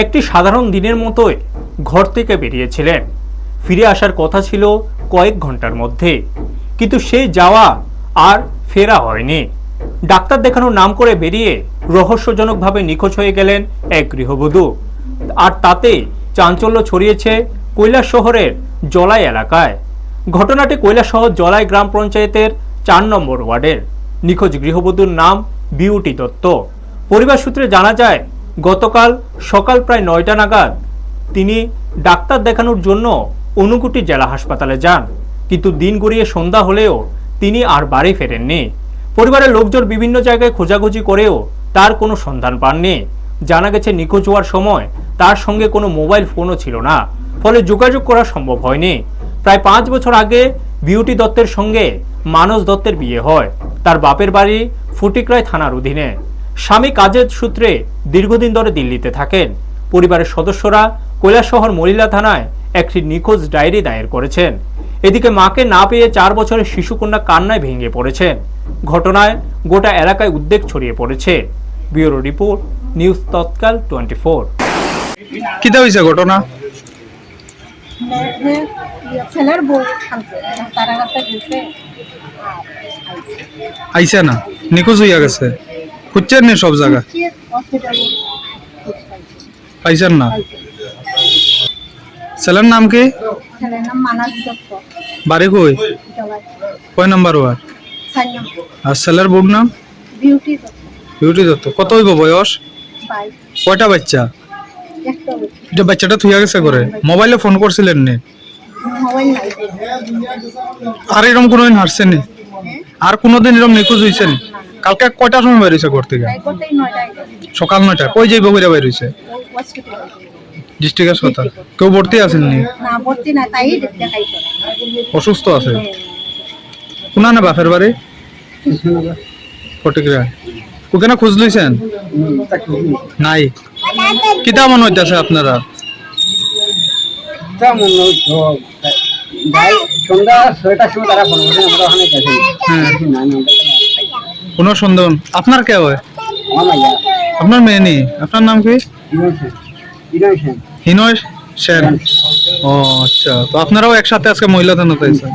একটি সাধারণ দিনের মতোই ঘর থেকে বেরিয়েছিলেন। ফিরে আসার কথা ছিল কয়েক ঘন্টার মধ্যে, কিন্তু সেই যাওয়া আর ফেরা হয়নি। ডাক্তার দেখানোর নাম করে বেরিয়ে রহস্যজনকভাবে নিখোঁজ হয়ে গেলেন এক গৃহবধূ। আর তাতে চাঞ্চল্য ছড়িয়েছে কৈলাস শহরের জলাই এলাকায়। ঘটনাটি কৈলাসশহর জলাই গ্রাম পঞ্চায়েতের ৪ নম্বর ওয়ার্ডের। নিখোঁজ গৃহবধূর নাম বিউটি দত্ত। পরিবার সূত্রে জানা যায়, গতকাল সকাল প্রায় ৯টা নাগাদ তিনি ডাক্তার দেখানোর জন্য ঊনকোটি জেলা হাসপাতালে যান, কিন্তু দিন গড়িয়ে সন্ধ্যা হলেও তিনি আর বাড়ি ফেরেননি। পরিবারের লোকজন বিভিন্ন জায়গায় খোঁজাখুঁজি করেও তার কোনো সন্ধান পাননি। জানা গেছে নিখোঁজ হওয়ার সময় তার সঙ্গে কোনো মোবাইল ফোনও ছিল না, ফলে যোগাযোগ করা সম্ভব হয়নি। প্রায় ৫ বছর আগে বিউটি দত্তের সঙ্গে মানস দত্তের বিয়ে হয়। তার বাপের বাড়ি ফটিকরায় থানার অধীনে। স্বামী কাজের সূত্রে দীর্ঘদিন ধরে দিল্লিতে থাকেন। পরিবারের সদস্যরা কৈলাসশহর মহিলা থানায় একটি নিখোঁজ ডায়েরি দায়ের করেছেন। এদিকে মাকে না পেয়ে ৪ বছরের শিশুকন্যা কান্নায় ভেঙে পড়েছেন। ঘটনায় গোটা এলাকায় উদ্বেগ ছড়িয়ে পড়েছে। ব্যুরো রিপোর্ট, নিউজ তৎকাল 24। কি হয়েছে ঘটনা? ছেলের বউ তারা কাছে গেছে, আইসা না, নিখোঁজ হইয়া গেছে। খুঁজছেন না সব জায়গা? হসপিটালে পাইছেন না? ছেলের নাম কি? ছেলের নাম মানস দত্ত, বাড়ি কই? জলাই কয় নাম্বার ওয়ার্ড? ৪ নম্বর। আর ছেলের বউর নাম? বিউটি দত্ত। বিউটি দত্ত। কত হইব বয়স? 22। কয়টা বাচ্চা? একটা এটা বাচ্চাটা থুইয়া গেছে করে? মোবাইলে ফোন করছিলেন নে? মোবাইল নাই। আর এরকম কোনোদিন হারছেনি? আর কোনোদিন এরকম নিখোঁজ হয়েছে নি? কালকে কয়টার সময় বেরিয়েছে ঘর থেকে? করতেই 9টায় সকাল 9টা। কই যাইব কইরা বেরিয়েছে? হসপিটালে। ডিস্ট্রিক্ট হাসপাতাল। কেউ ভর্তি আছেন নি? না ভর্তি না, তাই দেখাইতো। অসুস্থ আছে? কোনা না বাপের বাড়ি? ফটিকরা। ওখানে খোঁজ লইছেন? নাই। কিতা মনে হইতেছে আপনারা? সন্ধ্যা ৬টার সময় তারা ফোন করেন, আমরা ওখানে গেছি। কোনো সন্দেহ? আপনার কে হয়? আমার মাইয়া আপনার মেয়ে নেই? আপনার নাম কি? হিরোইন সেন। হিনয় সেন। ও আচ্ছা, তো আপনারাও একসাথে আজকে মহিলা থানাতে আছেন?